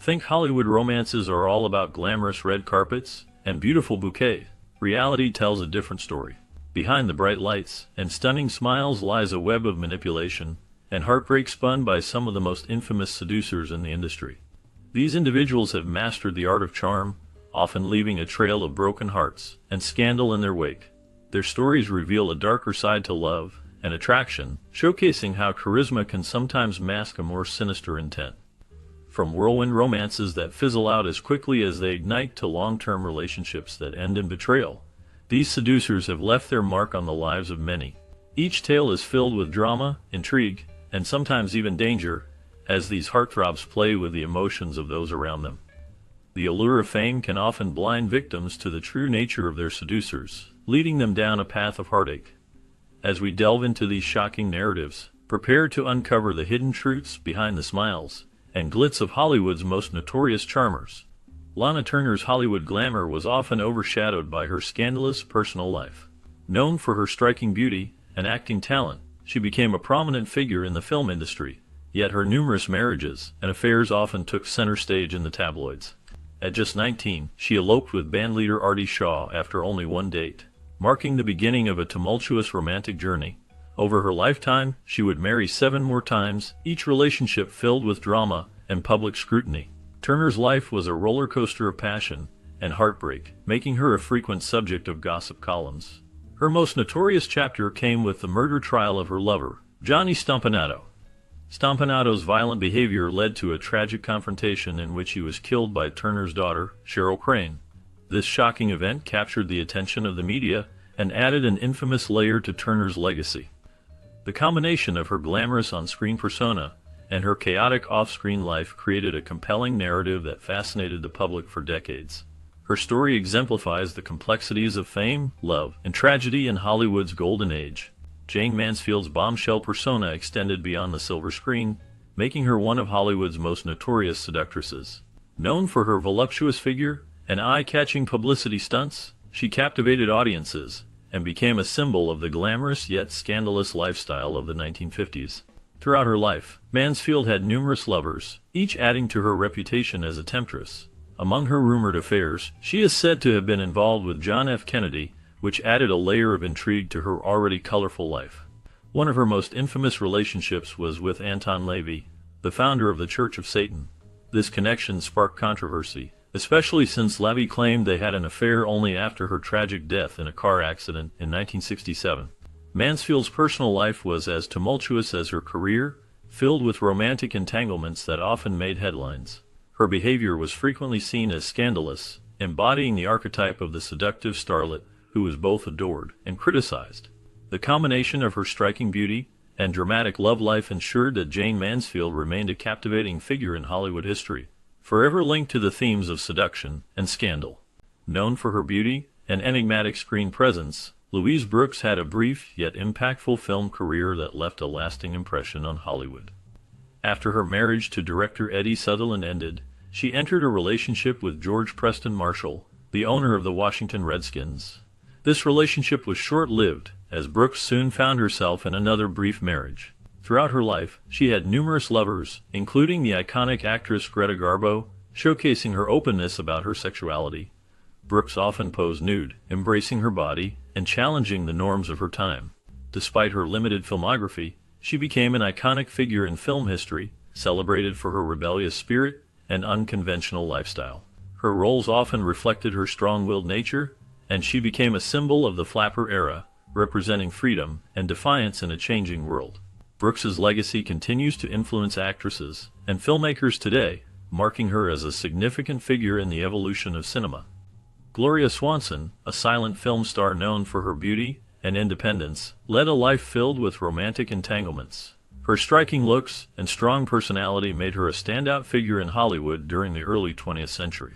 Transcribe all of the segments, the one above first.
think Hollywood romances are all about glamorous red carpets and beautiful bouquets, reality tells a different story. Behind the bright lights and stunning smiles lies a web of manipulation and heartbreak spun by some of the most infamous seducers in the industry. These individuals have mastered the art of charm, often leaving a trail of broken hearts and scandal in their wake. Their stories reveal a darker side to love and attraction, showcasing how charisma can sometimes mask a more sinister intent. From whirlwind romances that fizzle out as quickly as they ignite to long-term relationships that end in betrayal, these seducers have left their mark on the lives of many. Each tale is filled with drama, intrigue, and sometimes even danger, as these heartthrobs play with the emotions of those around them. The allure of fame can often blind victims to the true nature of their seducers, leading them down a path of heartache. As we delve into these shocking narratives, prepare to uncover the hidden truths behind the smiles and glitz of Hollywood's most notorious charmers. Lana Turner's Hollywood glamour was often overshadowed by her scandalous personal life. Known for her striking beauty and acting talent, she became a prominent figure in the film industry, yet her numerous marriages and affairs often took center stage in the tabloids. At just 19, she eloped with bandleader Artie Shaw after only one date, marking the beginning of a tumultuous romantic journey. Over her lifetime, she would marry 7 more times, each relationship filled with drama and public scrutiny. Turner's life was a roller coaster of passion and heartbreak, making her a frequent subject of gossip columns. Her most notorious chapter came with the murder trial of her lover, Johnny Stompanato. Stompanato's violent behavior led to a tragic confrontation in which he was killed by Turner's daughter, Cheryl Crane. This shocking event captured the attention of the media and added an infamous layer to Turner's legacy. The combination of her glamorous on-screen persona and her chaotic off-screen life created a compelling narrative that fascinated the public for decades. Her story exemplifies the complexities of fame, love, and tragedy in Hollywood's golden age. Jayne Mansfield's bombshell persona extended beyond the silver screen, making her one of Hollywood's most notorious seductresses. Known for her voluptuous figure and eye-catching publicity stunts, she captivated audiences and became a symbol of the glamorous yet scandalous lifestyle of the 1950s. Throughout her life, Mansfield had numerous lovers, each adding to her reputation as a temptress. Among her rumored affairs, she is said to have been involved with John F. Kennedy, which added a layer of intrigue to her already colorful life. One of her most infamous relationships was with Anton LaVey, the founder of the Church of Satan. This connection sparked controversy, especially since LaVey claimed they had an affair only after her tragic death in a car accident in 1967. Mansfield's personal life was as tumultuous as her career, filled with romantic entanglements that often made headlines. Her behavior was frequently seen as scandalous, embodying the archetype of the seductive starlet who was both adored and criticized. The combination of her striking beauty and dramatic love life ensured that Jayne Mansfield remained a captivating figure in Hollywood history, forever linked to the themes of seduction and scandal. Known for her beauty and enigmatic screen presence, Louise Brooks had a brief yet impactful film career that left a lasting impression on Hollywood. After her marriage to director Eddie Sutherland ended, she entered a relationship with George Preston Marshall, the owner of the Washington Redskins. This relationship was short-lived, as Brooks soon found herself in another brief marriage. Throughout her life, she had numerous lovers, including the iconic actress Greta Garbo, showcasing her openness about her sexuality. Brooks often posed nude, embracing her body and challenging the norms of her time. Despite her limited filmography, she became an iconic figure in film history, celebrated for her rebellious spirit and unconventional lifestyle. Her roles often reflected her strong-willed nature, and she became a symbol of the flapper era, representing freedom and defiance in a changing world. Brooks's legacy continues to influence actresses and filmmakers today, marking her as a significant figure in the evolution of cinema. Gloria Swanson, a silent film star known for her beauty and independence, led a life filled with romantic entanglements. Her striking looks and strong personality made her a standout figure in Hollywood during the early 20th century.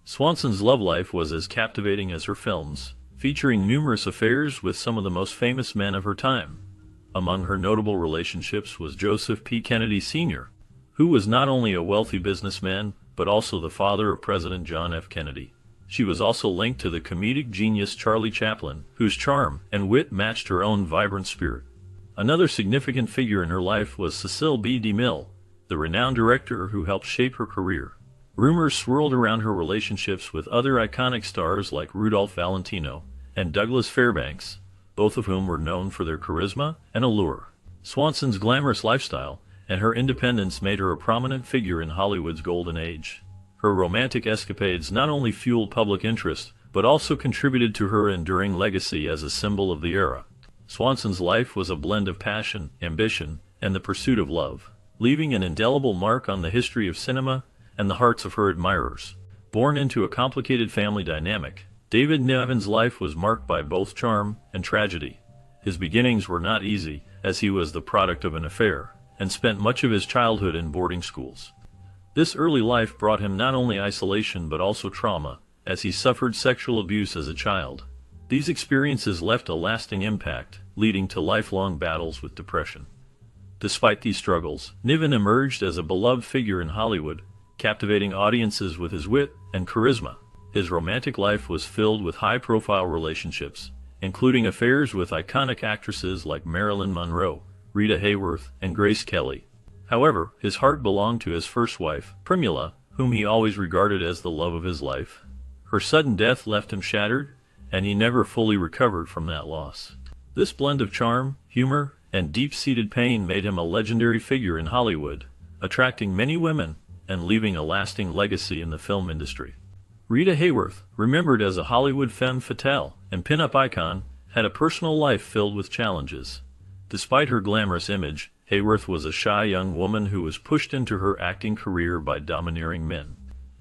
Swanson's love life was as captivating as her films, featuring numerous affairs with some of the most famous men of her time. Among her notable relationships was Joseph P. Kennedy Sr., who was not only a wealthy businessman, but also the father of President John F. Kennedy. She was also linked to the comedic genius Charlie Chaplin, whose charm and wit matched her own vibrant spirit. Another significant figure in her life was Cecil B. DeMille, the renowned director who helped shape her career. Rumors swirled around her relationships with other iconic stars like Rudolph Valentino and Douglas Fairbanks, both of whom were known for their charisma and allure. Swanson's glamorous lifestyle and her independence made her a prominent figure in Hollywood's golden age. Her romantic escapades not only fueled public interest, but also contributed to her enduring legacy as a symbol of the era. Swanson's life was a blend of passion, ambition, and the pursuit of love, leaving an indelible mark on the history of cinema and the hearts of her admirers. Born into a complicated family dynamic, David Niven's life was marked by both charm and tragedy. His beginnings were not easy, as he was the product of an affair, and spent much of his childhood in boarding schools. This early life brought him not only isolation but also trauma, as he suffered sexual abuse as a child. These experiences left a lasting impact, leading to lifelong battles with depression. Despite these struggles, Niven emerged as a beloved figure in Hollywood, captivating audiences with his wit and charisma. His romantic life was filled with high-profile relationships, including affairs with iconic actresses like Marilyn Monroe, Rita Hayworth, and Grace Kelly. However, his heart belonged to his first wife, Primula, whom he always regarded as the love of his life. Her sudden death left him shattered, and he never fully recovered from that loss. This blend of charm, humor, and deep-seated pain made him a legendary figure in Hollywood, attracting many women and leaving a lasting legacy in the film industry. Rita Hayworth, remembered as a Hollywood femme fatale and pin-up icon, had a personal life filled with challenges. Despite her glamorous image, Hayworth was a shy young woman who was pushed into her acting career by domineering men.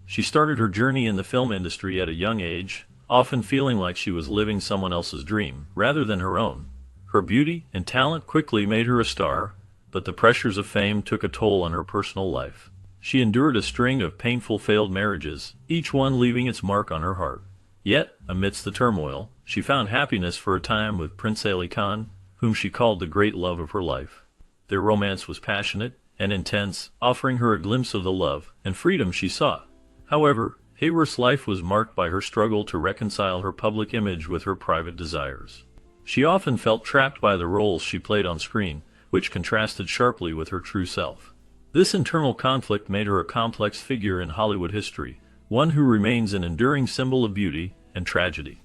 She started her journey in the film industry at a young age, often feeling like she was living someone else's dream rather than her own. Her beauty and talent quickly made her a star, but the pressures of fame took a toll on her personal life. She endured a string of painful failed marriages, each one leaving its mark on her heart. Yet, amidst the turmoil, she found happiness for a time with Prince Ali Khan, whom she called the great love of her life. Their romance was passionate and intense, offering her a glimpse of the love and freedom she sought. However, Hayworth's life was marked by her struggle to reconcile her public image with her private desires. She often felt trapped by the roles she played on screen, which contrasted sharply with her true self. This internal conflict made her a complex figure in Hollywood history, one who remains an enduring symbol of beauty and tragedy.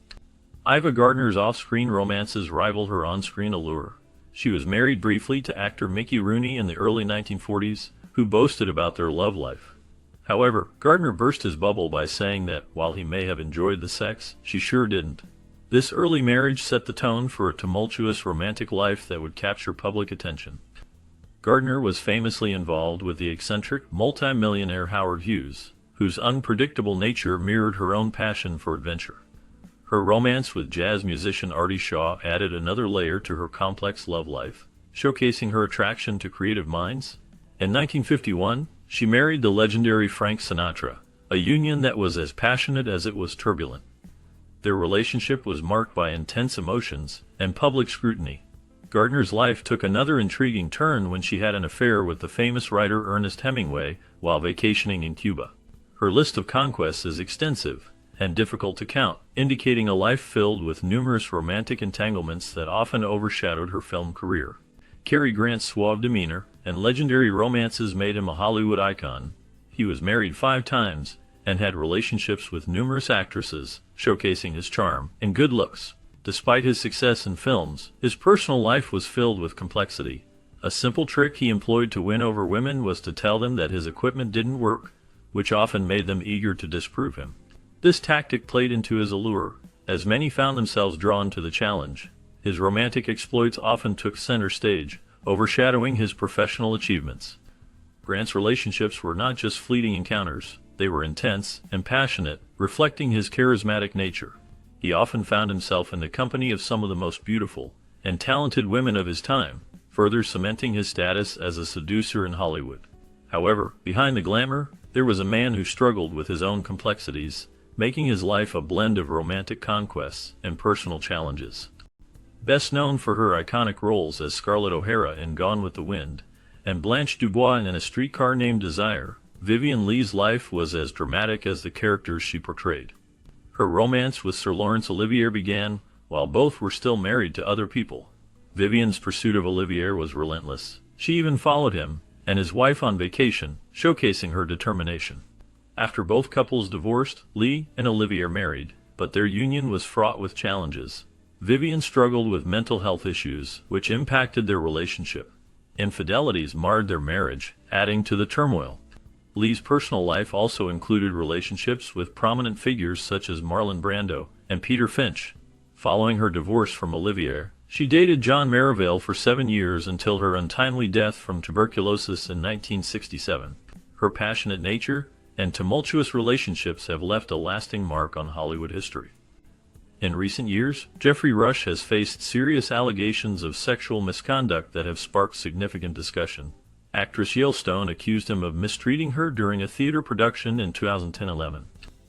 Ava Gardner's off-screen romances rival her on-screen allure. She was married briefly to actor Mickey Rooney in the early 1940s, who boasted about their love life. However, Gardner burst his bubble by saying that, while he may have enjoyed the sex, she sure didn't. This early marriage set the tone for a tumultuous romantic life that would capture public attention. Gardner was famously involved with the eccentric, multi-millionaire Howard Hughes, whose unpredictable nature mirrored her own passion for adventure. Her romance with jazz musician Artie Shaw added another layer to her complex love life, showcasing her attraction to creative minds. In 1951, she married the legendary Frank Sinatra, a union that was as passionate as it was turbulent. Their relationship was marked by intense emotions and public scrutiny. Gardner's life took another intriguing turn when she had an affair with the famous writer Ernest Hemingway while vacationing in Cuba. Her list of conquests is extensive and difficult to count, indicating a life filled with numerous romantic entanglements that often overshadowed her film career. Cary Grant's suave demeanor and legendary romances made him a Hollywood icon. He was married 5 times and had relationships with numerous actresses, showcasing his charm and good looks. Despite his success in films, his personal life was filled with complexity. A simple trick he employed to win over women was to tell them that his equipment didn't work, which often made them eager to disprove him. This tactic played into his allure, as many found themselves drawn to the challenge. His romantic exploits often took center stage, overshadowing his professional achievements. Grant's relationships were not just fleeting encounters, they were intense and passionate, reflecting his charismatic nature. He often found himself in the company of some of the most beautiful and talented women of his time, further cementing his status as a seducer in Hollywood. However, behind the glamour, there was a man who struggled with his own complexities, making his life a blend of romantic conquests and personal challenges. Best known for her iconic roles as Scarlett O'Hara in Gone with the Wind and Blanche Dubois in A Streetcar Named Desire, Vivien Leigh's life was as dramatic as the characters she portrayed. Her romance with Sir Laurence Olivier began while both were still married to other people. Vivien's pursuit of Olivier was relentless. She even followed him and his wife on vacation, showcasing her determination. After both couples divorced, Lee and Olivia married, but their union was fraught with challenges. Vivian struggled with mental health issues, which impacted their relationship. Infidelities marred their marriage, adding to the turmoil. Lee's personal life also included relationships with prominent figures such as Marlon Brando and Peter Finch. Following her divorce from Olivia, she dated John Merivale for 7 years until her untimely death from tuberculosis in 1967. Her passionate nature and tumultuous relationships have left a lasting mark on Hollywood history. In recent years, Geoffrey Rush has faced serious allegations of sexual misconduct that have sparked significant discussion. Actress Yale Stone accused him of mistreating her during a theater production in 2010-11.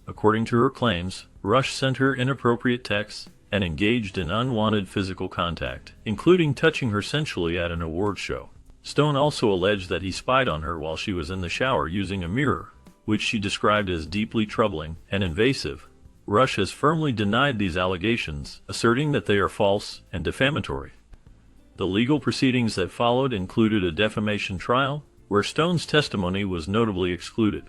According to her claims, Rush sent her inappropriate texts and engaged in unwanted physical contact, including touching her sensually at an awards show. Stone also alleged that he spied on her while she was in the shower using a mirror, which she described as deeply troubling and invasive. Rush has firmly denied these allegations, asserting that they are false and defamatory. The legal proceedings that followed included a defamation trial, where Stone's testimony was notably excluded.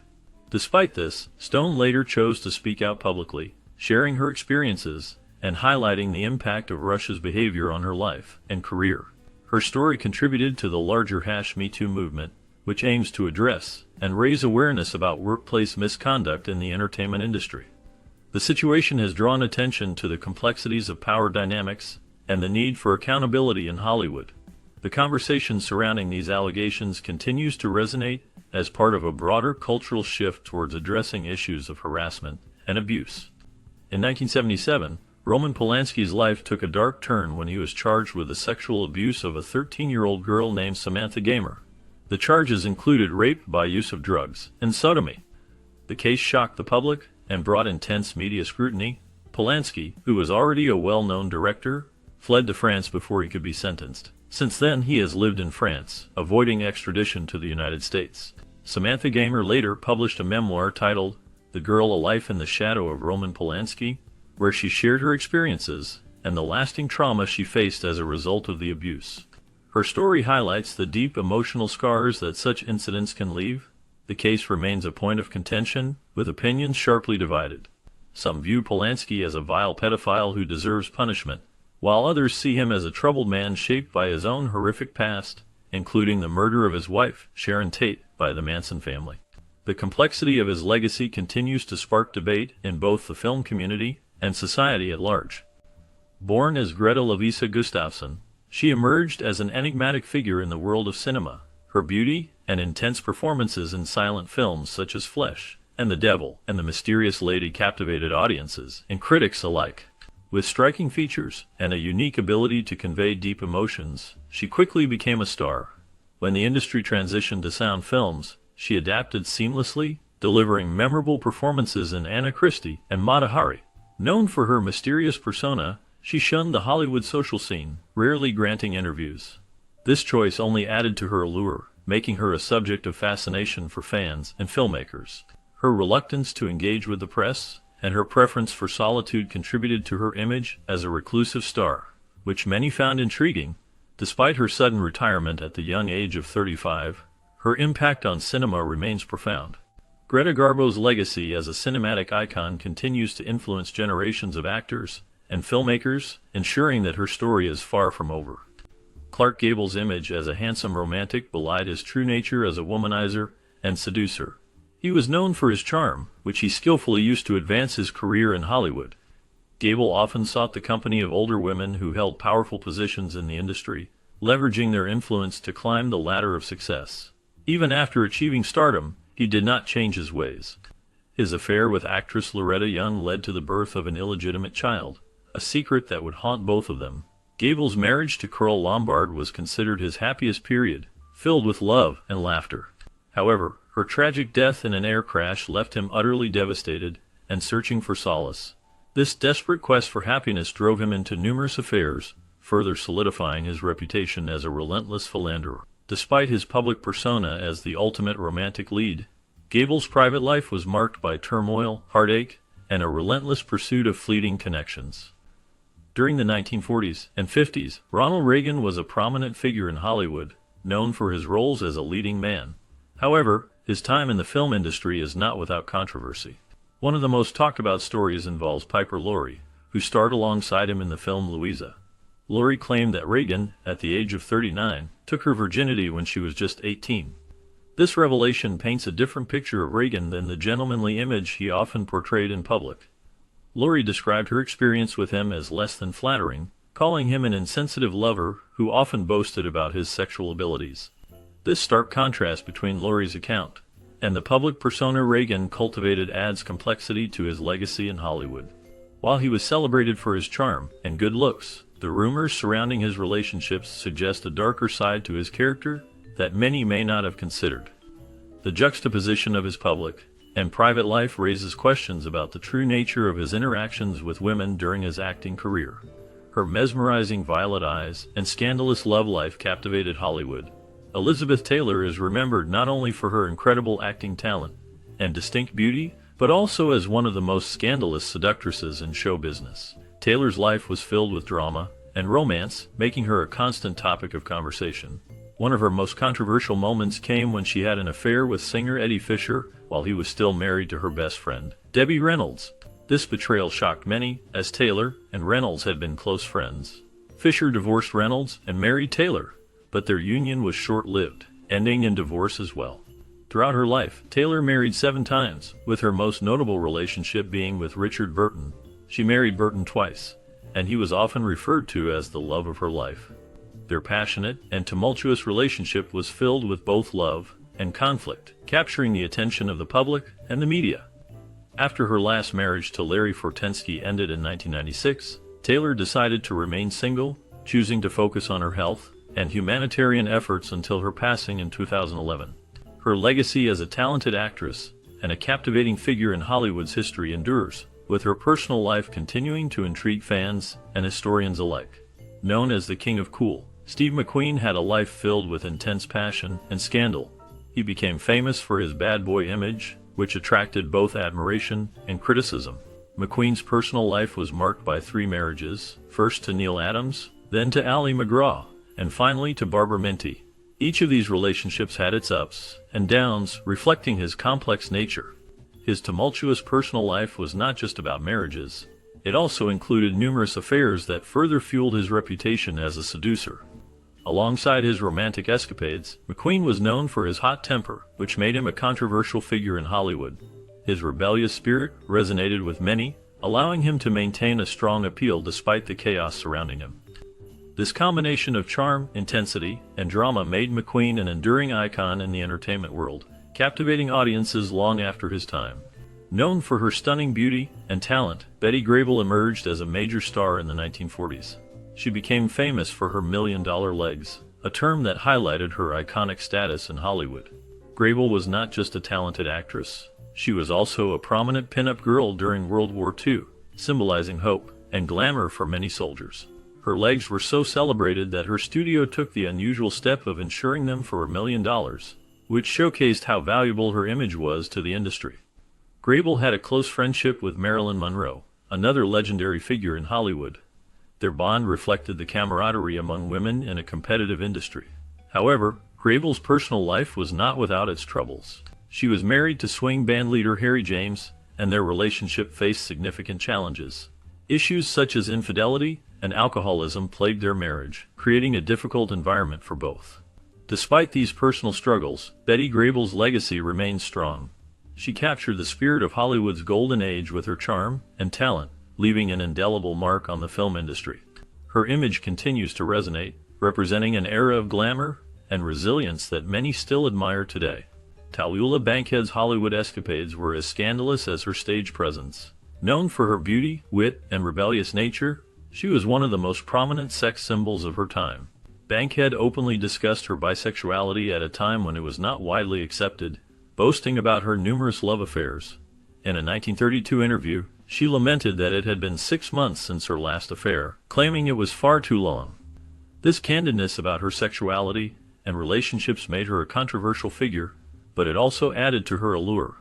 Despite this, Stone later chose to speak out publicly, sharing her experiences and highlighting the impact of Rush's behavior on her life and career. Her story contributed to the larger #Me Too movement, which aims to address and raise awareness about workplace misconduct in the entertainment industry. The situation has drawn attention to the complexities of power dynamics and the need for accountability in Hollywood. The conversation surrounding these allegations continues to resonate as part of a broader cultural shift towards addressing issues of harassment and abuse. In 1977, Roman Polanski's life took a dark turn when he was charged with the sexual abuse of a 13-year-old girl named Samantha Gamer. The charges included rape by use of drugs and sodomy. The case shocked the public and brought intense media scrutiny. Polanski, who was already a well-known director, fled to France before he could be sentenced. Since then, he has lived in France, avoiding extradition to the United States. Samantha Gamer later published a memoir titled The Girl: A Life in the Shadow of Roman Polanski, where she shared her experiences and the lasting trauma she faced as a result of the abuse. Her story highlights the deep emotional scars that such incidents can leave. The case remains a point of contention, with opinions sharply divided. Some view Polanski as a vile pedophile who deserves punishment, while others see him as a troubled man shaped by his own horrific past, including the murder of his wife, Sharon Tate, by the Manson family. The complexity of his legacy continues to spark debate in both the film community and society at large. Born as Greta Lovisa Gustafsson, she emerged as an enigmatic figure in the world of cinema. Her beauty and intense performances in silent films such as Flesh and the Devil and The Mysterious Lady captivated audiences and critics alike. With striking features and a unique ability to convey deep emotions, she quickly became a star. When the industry transitioned to sound films, she adapted seamlessly, delivering memorable performances in Anna Christie and Mata Hari. Known for her mysterious persona, she shunned the Hollywood social scene, rarely granting interviews. This choice only added to her allure, making her a subject of fascination for fans and filmmakers. Her reluctance to engage with the press and her preference for solitude contributed to her image as a reclusive star, which many found intriguing. Despite her sudden retirement at the young age of 35, her impact on cinema remains profound. Greta Garbo's legacy as a cinematic icon continues to influence generations of actors and filmmakers, ensuring that her story is far from over. Clark Gable's image as a handsome romantic belied his true nature as a womanizer and seducer. He was known for his charm, which he skillfully used to advance his career in Hollywood. Gable often sought the company of older women who held powerful positions in the industry, leveraging their influence to climb the ladder of success. Even after achieving stardom, he did not change his ways. His affair with actress Loretta Young led to the birth of an illegitimate child, a secret that would haunt both of them. Gable's marriage to Carole Lombard was considered his happiest period, filled with love and laughter. However, her tragic death in an air crash left him utterly devastated and searching for solace. This desperate quest for happiness drove him into numerous affairs, further solidifying his reputation as a relentless philanderer. Despite his public persona as the ultimate romantic lead, Gable's private life was marked by turmoil, heartache, and a relentless pursuit of fleeting connections. During the 1940s and 50s, Ronald Reagan was a prominent figure in Hollywood, known for his roles as a leading man. However, His time in the film industry is not without controversy. One of the most talked about stories involves Piper Laurie, who starred alongside him in the film Louisa. Laurie claimed that Reagan, at the age of 39, took her virginity when she was just 18. This revelation paints a different picture of Reagan than the gentlemanly image he often portrayed in public. Laurie described her experience with him as less than flattering, calling him an insensitive lover who often boasted about his sexual abilities. This stark contrast between Laurie's account and the public persona Reagan cultivated adds complexity to his legacy in Hollywood. While he was celebrated for his charm and good looks, the rumors surrounding his relationships suggest a darker side to his character that many may not have considered. The juxtaposition of his public and private life raises questions about the true nature of his interactions with women during his acting career. Her mesmerizing violet eyes and scandalous love life captivated Hollywood. Elizabeth Taylor is remembered not only for her incredible acting talent and distinct beauty, but also as one of the most scandalous seductresses in show business. Taylor's life was filled with drama and romance, making her a constant topic of conversation. One of her most controversial moments came when she had an affair with singer Eddie Fisher while he was still married to her best friend, Debbie Reynolds. This betrayal shocked many, as Taylor and Reynolds had been close friends. Fisher divorced Reynolds and married Taylor, but their union was short-lived, ending in divorce as well. Throughout her life, Taylor married 7 times, with her most notable relationship being with Richard Burton. She married Burton twice, and he was often referred to as the love of her life. Their passionate and tumultuous relationship was filled with both love and conflict, capturing the attention of the public and the media. After her last marriage to Larry Fortensky ended in 1996, Taylor decided to remain single, choosing to focus on her health and humanitarian efforts until her passing in 2011. Her legacy as a talented actress and a captivating figure in Hollywood's history endures, with her personal life continuing to intrigue fans and historians alike. Known as the King of Cool, Steve McQueen had a life filled with intense passion and scandal. He became famous for his bad boy image, which attracted both admiration and criticism. McQueen's personal life was marked by 3 marriages, first to Neil Adams, then to Ally McGraw, and finally to Barbara Minty. Each of these relationships had its ups and downs, reflecting his complex nature. His tumultuous personal life was not just about marriages. It also included numerous affairs that further fueled his reputation as a seducer. Alongside his romantic escapades, McQueen was known for his hot temper, which made him a controversial figure in Hollywood. His rebellious spirit resonated with many, allowing him to maintain a strong appeal despite the chaos surrounding him. This combination of charm, intensity, and drama made McQueen an enduring icon in the entertainment world, captivating audiences long after his time. Known for her stunning beauty and talent, Betty Grable emerged as a major star in the 1940s. She became famous for her million-dollar legs, a term that highlighted her iconic status in Hollywood. Grable was not just a talented actress. She was also a prominent pin-up girl during World War II, symbolizing hope and glamour for many soldiers. Her legs were so celebrated that her studio took the unusual step of insuring them for $1 million, which showcased how valuable her image was to the industry. Grable had a close friendship with Marilyn Monroe, another legendary figure in Hollywood. Their bond reflected the camaraderie among women in a competitive industry. However, Grable's personal life was not without its troubles. She was married to swing band leader Harry James, and their relationship faced significant challenges. Issues such as infidelity and alcoholism plagued their marriage, creating a difficult environment for both. Despite these personal struggles, Betty Grable's legacy remains strong. She captured the spirit of Hollywood's golden age with her charm and talent, leaving an indelible mark on the film industry. Her image continues to resonate, representing an era of glamour and resilience that many still admire today. Tallulah Bankhead's Hollywood escapades were as scandalous as her stage presence. Known for her beauty, wit, and rebellious nature, she was one of the most prominent sex symbols of her time. Bankhead openly discussed her bisexuality at a time when it was not widely accepted, boasting about her numerous love affairs. In a 1932 interview, she lamented that it had been 6 months since her last affair, claiming it was far too long. This candidness about her sexuality and relationships made her a controversial figure, but it also added to her allure.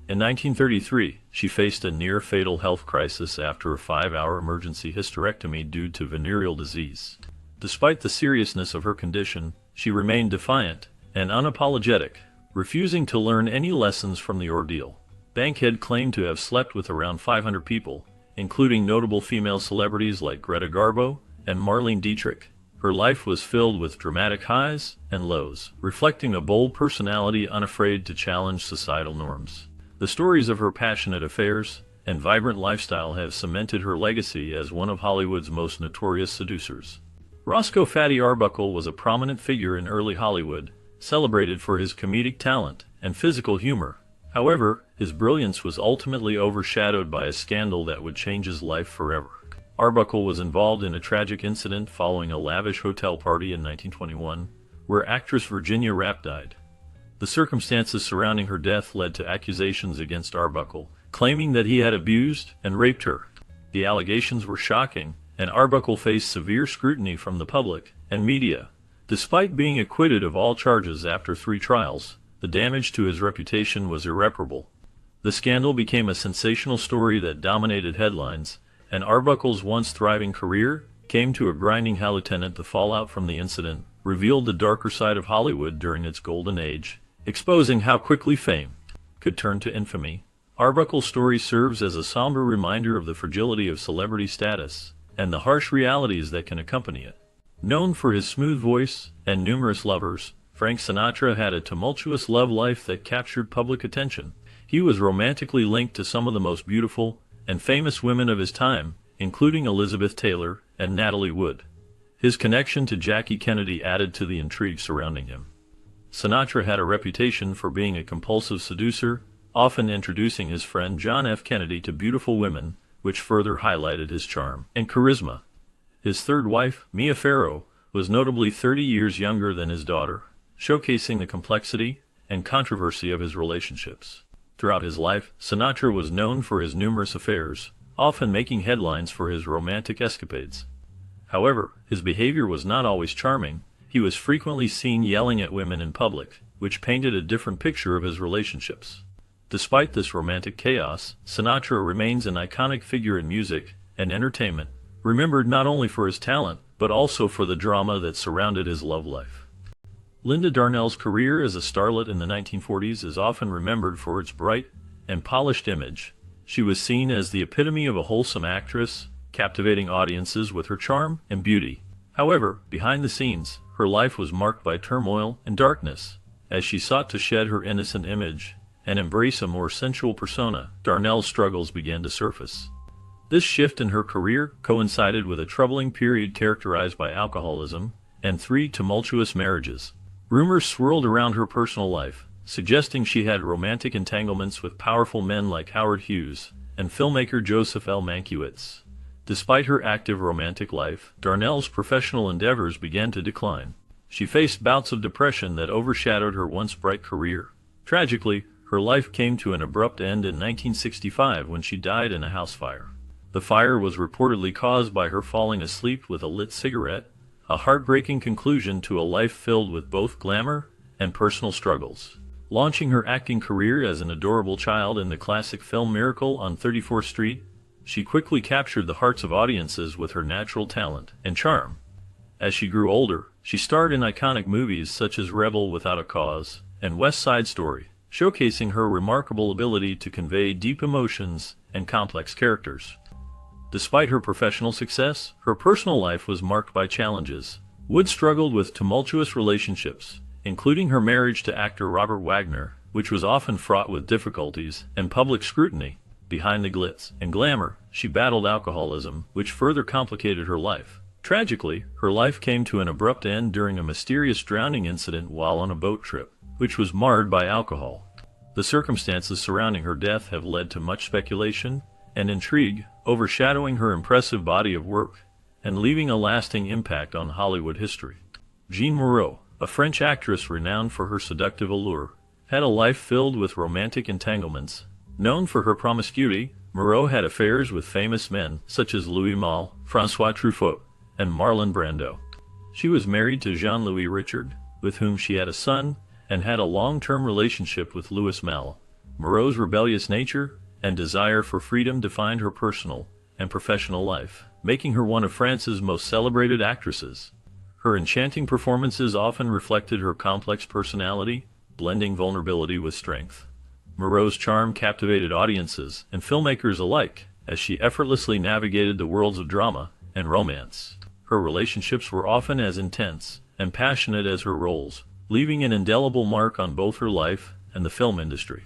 In 1933, she faced a near-fatal health crisis after a 5-hour emergency hysterectomy due to venereal disease. Despite the seriousness of her condition, she remained defiant and unapologetic, refusing to learn any lessons from the ordeal. Bankhead claimed to have slept with around 500 people, including notable female celebrities like Greta Garbo and Marlene Dietrich. Her life was filled with dramatic highs and lows, reflecting a bold personality unafraid to challenge societal norms. The stories of her passionate affairs and vibrant lifestyle have cemented her legacy as one of Hollywood's most notorious seducers. Roscoe "Fatty" Arbuckle was a prominent figure in early Hollywood, celebrated for his comedic talent and physical humor. However, his brilliance was ultimately overshadowed by a scandal that would change his life forever. Arbuckle was involved in a tragic incident following a lavish hotel party in 1921, where actress Virginia Rappe died. The circumstances surrounding her death led to accusations against Arbuckle, claiming that he had abused and raped her. The allegations were shocking, and Arbuckle faced severe scrutiny from the public and media. Despite being acquitted of all charges after 3 trials, the damage to his reputation was irreparable. The scandal became a sensational story that dominated headlines, and Arbuckle's once thriving career came to a grinding halt. The fallout from the incident revealed the darker side of Hollywood during its golden age, exposing how quickly fame could turn to infamy. Arbuckle's story serves as a somber reminder of the fragility of celebrity status and the harsh realities that can accompany it. Known for his smooth voice and numerous lovers, Frank Sinatra had a tumultuous love life that captured public attention. He was romantically linked to some of the most beautiful and famous women of his time, including Elizabeth Taylor and Natalie Wood. His connection to Jackie Kennedy added to the intrigue surrounding him. Sinatra had a reputation for being a compulsive seducer, often introducing his friend John F. Kennedy to beautiful women, which further highlighted his charm and charisma. His third wife, Mia Farrow, was notably 30 years younger than his daughter, showcasing the complexity and controversy of his relationships. Throughout his life, Sinatra was known for his numerous affairs, often making headlines for his romantic escapades. However, his behavior was not always charming. He was frequently seen yelling at women in public, which painted a different picture of his relationships. Despite this romantic chaos, Sinatra remains an iconic figure in music and entertainment, remembered not only for his talent, but also for the drama that surrounded his love life. Linda Darnell's career as a starlet in the 1940s is often remembered for its bright and polished image. She was seen as the epitome of a wholesome actress, captivating audiences with her charm and beauty. However, behind the scenes, her life was marked by turmoil and darkness. As she sought to shed her innocent image and embrace a more sensual persona, Darnell's struggles began to surface. This shift in her career coincided with a troubling period characterized by alcoholism and 3 tumultuous marriages. Rumors swirled around her personal life, suggesting she had romantic entanglements with powerful men like Howard Hughes and filmmaker Joseph L. Mankiewicz. Despite her active romantic life, Darnell's professional endeavors began to decline. She faced bouts of depression that overshadowed her once bright career. Tragically, her life came to an abrupt end in 1965 when she died in a house fire. The fire was reportedly caused by her falling asleep with a lit cigarette, a heartbreaking conclusion to a life filled with both glamour and personal struggles. Launching her acting career as an adorable child in the classic film Miracle on 34th Street, she quickly captured the hearts of audiences with her natural talent and charm. As she grew older, she starred in iconic movies such as Rebel Without a Cause and West Side Story, showcasing her remarkable ability to convey deep emotions and complex characters. Despite her professional success, her personal life was marked by challenges. Wood struggled with tumultuous relationships, including her marriage to actor Robert Wagner, which was often fraught with difficulties and public scrutiny. Behind the glitz and glamour, she battled alcoholism, which further complicated her life. Tragically, her life came to an abrupt end during a mysterious drowning incident while on a boat trip, which was marred by alcohol. The circumstances surrounding her death have led to much speculation and intrigue, overshadowing her impressive body of work and leaving a lasting impact on Hollywood history. Jeanne Moreau, a French actress renowned for her seductive allure, had a life filled with romantic entanglements. Known for her promiscuity, Moreau had affairs with famous men such as Louis Malle, François Truffaut, and Marlon Brando. She was married to Jean-Louis Richard, with whom she had a son, and had a long-term relationship with Louis Malle. Moreau's rebellious nature and desire for freedom defined her personal and professional life, making her one of France's most celebrated actresses. Her enchanting performances often reflected her complex personality, blending vulnerability with strength. Moreau's charm captivated audiences and filmmakers alike as she effortlessly navigated the worlds of drama and romance. Her relationships were often as intense and passionate as her roles, leaving an indelible mark on both her life and the film industry.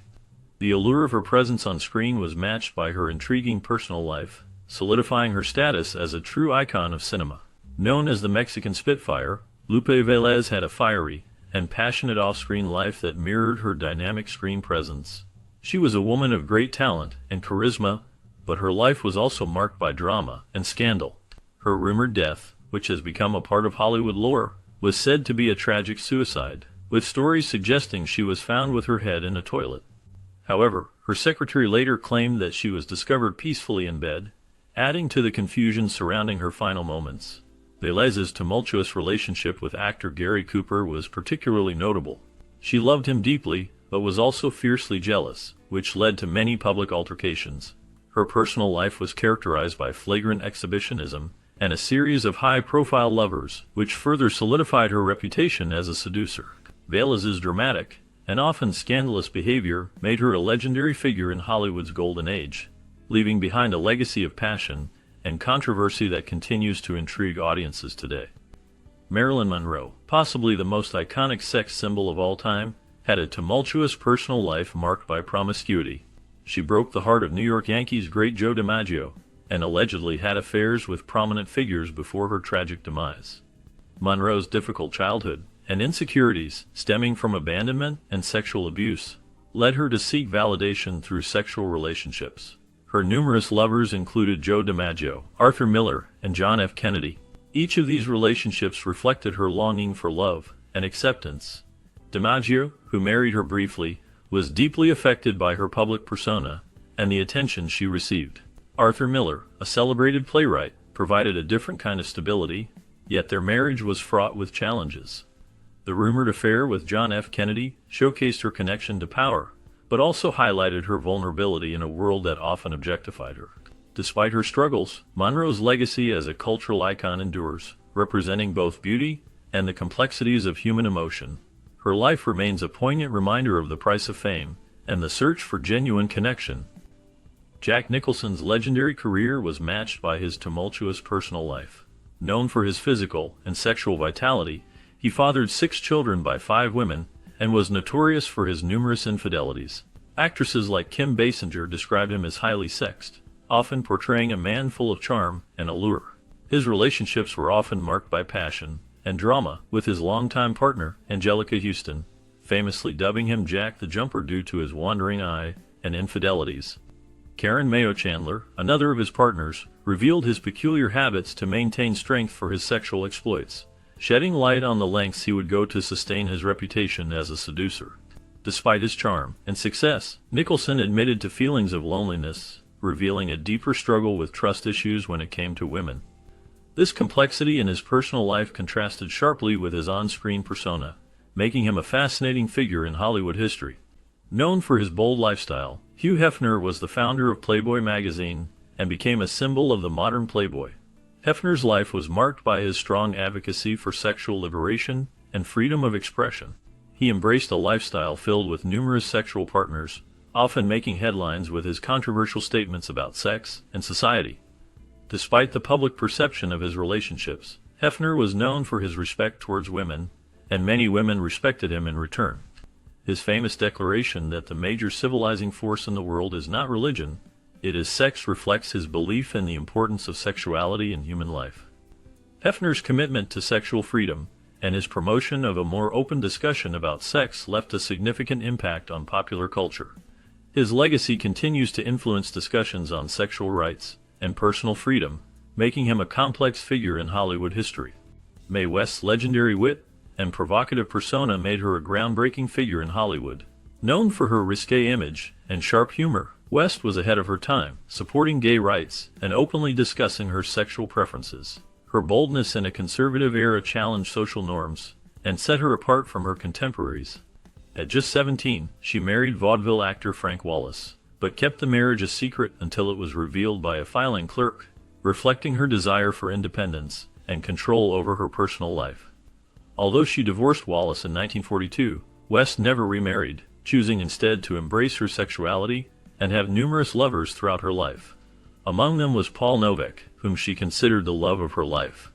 The allure of her presence on screen was matched by her intriguing personal life, solidifying her status as a true icon of cinema. Known as the Mexican Spitfire, Lupe Velez had a fiery and passionate off-screen life that mirrored her dynamic screen presence. She was a woman of great talent and charisma, but her life was also marked by drama and scandal. Her rumored death, which has become a part of Hollywood lore, was said to be a tragic suicide, with stories suggesting she was found with her head in a toilet. However, her secretary later claimed that she was discovered peacefully in bed, adding to the confusion surrounding her final moments. Velez's tumultuous relationship with actor Gary Cooper was particularly notable. She loved him deeply, but was also fiercely jealous, which led to many public altercations. Her personal life was characterized by flagrant exhibitionism and a series of high-profile lovers, which further solidified her reputation as a seducer. Velez's dramatic and often scandalous behavior made her a legendary figure in Hollywood's golden age, leaving behind a legacy of passion and controversy that continues to intrigue audiences today. Marilyn Monroe, possibly the most iconic sex symbol of all time, had a tumultuous personal life marked by promiscuity. She broke the heart of New York Yankees great Joe DiMaggio, and allegedly had affairs with prominent figures before her tragic demise. Monroe's difficult childhood and insecurities stemming from abandonment and sexual abuse led her to seek validation through sexual relationships. Her numerous lovers included Joe DiMaggio, Arthur Miller, and John F. Kennedy. Each of these relationships reflected her longing for love and acceptance. DiMaggio, who married her briefly, was deeply affected by her public persona and the attention she received. Arthur Miller, a celebrated playwright, provided a different kind of stability, yet their marriage was fraught with challenges. The rumored affair with John F. Kennedy showcased her connection to power, but also highlighted her vulnerability in a world that often objectified her. Despite her struggles, Monroe's legacy as a cultural icon endures, representing both beauty and the complexities of human emotion. Her life remains a poignant reminder of the price of fame and the search for genuine connection. Jack Nicholson's legendary career was matched by his tumultuous personal life. Known for his physical and sexual vitality, he fathered 6 children by 5 women and was notorious for his numerous infidelities. Actresses like Kim Basinger described him as highly sexed, often portraying a man full of charm and allure. His relationships were often marked by passion and drama, with his longtime partner, Angelica Houston, famously dubbing him Jack the Jumper due to his wandering eye and infidelities. Karen Mayo Chandler, another of his partners, revealed his peculiar habits to maintain strength for his sexual exploits, shedding light on the lengths he would go to sustain his reputation as a seducer. Despite his charm and success, Nicholson admitted to feelings of loneliness, revealing a deeper struggle with trust issues when it came to women. This complexity in his personal life contrasted sharply with his on-screen persona, making him a fascinating figure in Hollywood history. Known for his bold lifestyle, Hugh Hefner was the founder of Playboy magazine and became a symbol of the modern playboy. Hefner's life was marked by his strong advocacy for sexual liberation and freedom of expression. He embraced a lifestyle filled with numerous sexual partners, often making headlines with his controversial statements about sex and society. Despite the public perception of his relationships, Hefner was known for his respect towards women, and many women respected him in return. His famous declaration that the major civilizing force in the world is not religion, it is sex reflects his belief in the importance of sexuality in human life. Hefner's commitment to sexual freedom and his promotion of a more open discussion about sex left a significant impact on popular culture. His legacy continues to influence discussions on sexual rights and personal freedom, making him a complex figure in Hollywood history. Mae West's legendary wit and provocative persona made her a groundbreaking figure in Hollywood. Known for her risque image and sharp humor, West was ahead of her time, supporting gay rights and openly discussing her sexual preferences. Her boldness in a conservative era challenged social norms and set her apart from her contemporaries. At just 17, she married vaudeville actor Frank Wallace, but kept the marriage a secret until it was revealed by a filing clerk, reflecting her desire for independence and control over her personal life. Although she divorced Wallace in 1942, West never remarried, choosing instead to embrace her sexuality and have numerous lovers throughout her life. Among them was Paul Novak, whom she considered the love of her life.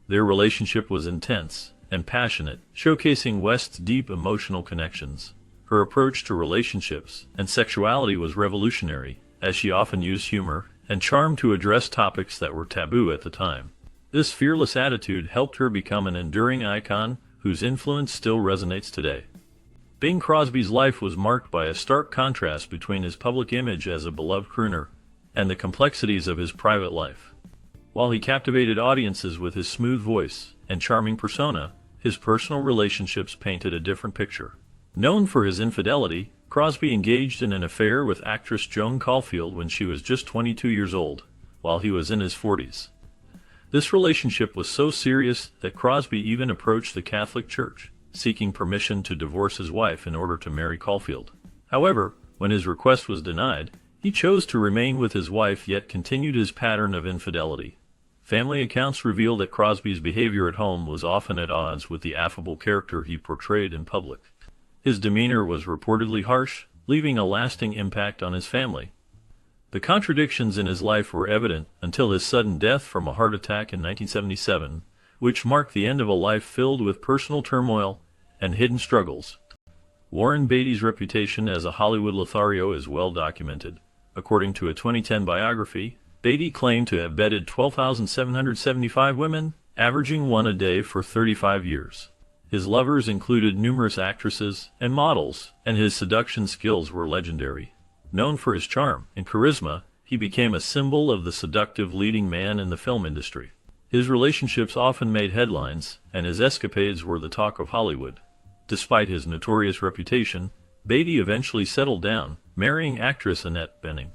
Their relationship was intense and passionate, showcasing West's deep emotional connections. Her approach to relationships and sexuality was revolutionary, as she often used humor and charm to address topics that were taboo at the time. This fearless attitude helped her become an enduring icon whose influence still resonates today. Bing Crosby's life was marked by a stark contrast between his public image as a beloved crooner and the complexities of his private life. While he captivated audiences with his smooth voice and charming persona, his personal relationships painted a different picture. Known for his infidelity, Crosby engaged in an affair with actress Joan Caulfield when she was just 22 years old, while he was in his 40s. This relationship was so serious that Crosby even approached the Catholic Church, seeking permission to divorce his wife in order to marry Caulfield. However, when his request was denied, he chose to remain with his wife yet continued his pattern of infidelity. Family accounts reveal that Crosby's behavior at home was often at odds with the affable character he portrayed in public. His demeanor was reportedly harsh, leaving a lasting impact on his family. The contradictions in his life were evident until his sudden death from a heart attack in 1977, which marked the end of a life filled with personal turmoil and hidden struggles. Warren Beatty's reputation as a Hollywood Lothario is well documented. According to a 2010 biography, Beatty claimed to have bedded 12,775 women, averaging one a day for 35 years. His lovers included numerous actresses and models, and his seduction skills were legendary. Known for his charm and charisma, he became a symbol of the seductive leading man in the film industry. His relationships often made headlines, and his escapades were the talk of Hollywood. Despite his notorious reputation, Beatty eventually settled down, marrying actress Annette Bening.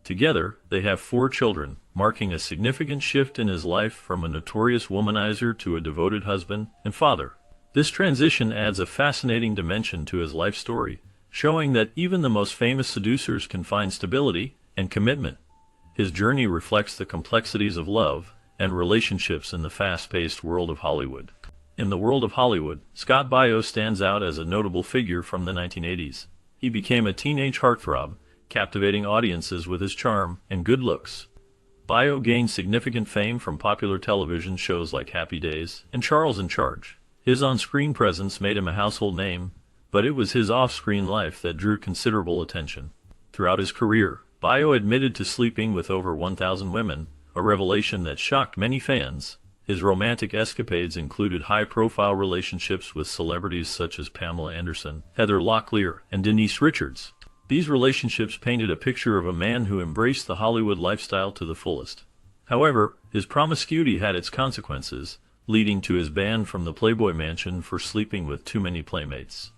Together, they have 4 children, marking a significant shift in his life from a notorious womanizer to a devoted husband and father. This transition adds a fascinating dimension to his life story, showing that even the most famous seducers can find stability and commitment. His journey reflects the complexities of love and relationships in the fast-paced world of Hollywood. In the world of Hollywood, Scott Baio stands out as a notable figure from the 1980s. He became a teenage heartthrob, captivating audiences with his charm and good looks. Baio gained significant fame from popular television shows like Happy Days and Charles in Charge. His on-screen presence made him a household name, but it was his off-screen life that drew considerable attention. Throughout his career, Baio admitted to sleeping with over 1,000 women, a revelation that shocked many fans. His romantic escapades included high-profile relationships with celebrities such as Pamela Anderson, Heather Locklear, and Denise Richards. These relationships painted a picture of a man who embraced the Hollywood lifestyle to the fullest. However, his promiscuity had its consequences, leading to his ban from the Playboy Mansion for sleeping with too many playmates.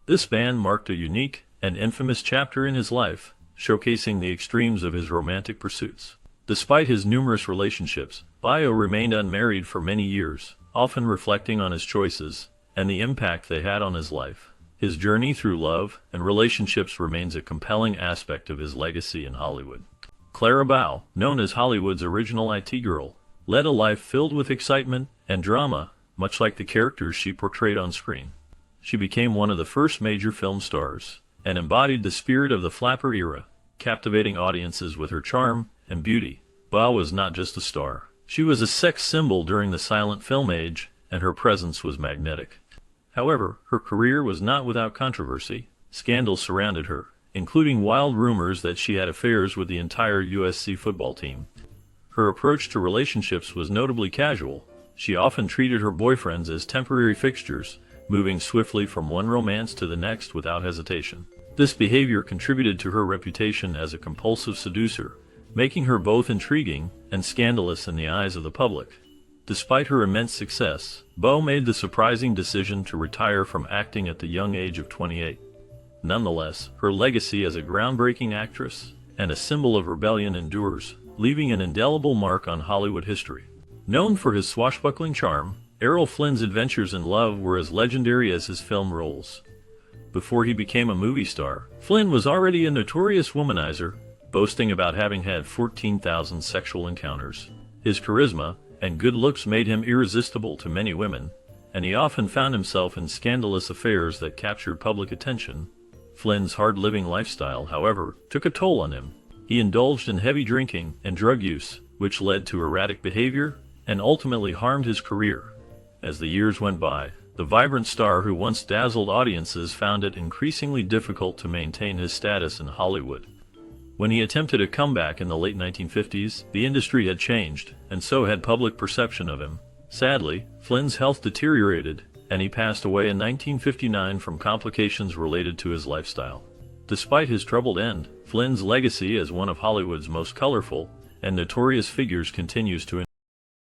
This ban marked a unique and infamous chapter in his life, showcasing the extremes of his romantic pursuits. Despite his numerous relationships, Baio remained unmarried for many years, often reflecting on his choices and the impact they had on his life. His journey through love and relationships remains a compelling aspect of his legacy in Hollywood. Clara Bow, known as Hollywood's original IT girl, led a life filled with excitement and drama, much like the characters she portrayed on screen. She became one of the first major film stars and embodied the spirit of the flapper era, captivating audiences with her charm and beauty. Bow was not just a star. She was a sex symbol during the silent film age, and her presence was magnetic. However, her career was not without controversy. Scandals surrounded her, including wild rumors that she had affairs with the entire USC football team. Her approach to relationships was notably casual. She often treated her boyfriends as temporary fixtures, moving swiftly from one romance to the next without hesitation. This behavior contributed to her reputation as a compulsive seducer, making her both intriguing and scandalous in the eyes of the public. Despite her immense success, Bow made the surprising decision to retire from acting at the young age of 28. Nonetheless, her legacy as a groundbreaking actress and a symbol of rebellion endures, leaving an indelible mark on Hollywood history. Known for his swashbuckling charm, Errol Flynn's adventures in love were as legendary as his film roles. Before he became a movie star, Flynn was already a notorious womanizer, boasting about having had 14,000 sexual encounters. His charisma and good looks made him irresistible to many women, and he often found himself in scandalous affairs that captured public attention. Flynn's hard-living lifestyle, however, took a toll on him. He indulged in heavy drinking and drug use, which led to erratic behavior and ultimately harmed his career. As the years went by, the vibrant star who once dazzled audiences found it increasingly difficult to maintain his status in Hollywood. When he attempted a comeback in the late 1950s, the industry had changed, and so had public perception of him. Sadly, Flynn's health deteriorated, and he passed away in 1959 from complications related to his lifestyle. Despite his troubled end, Flynn's legacy as one of Hollywood's most colorful and notorious figures continues to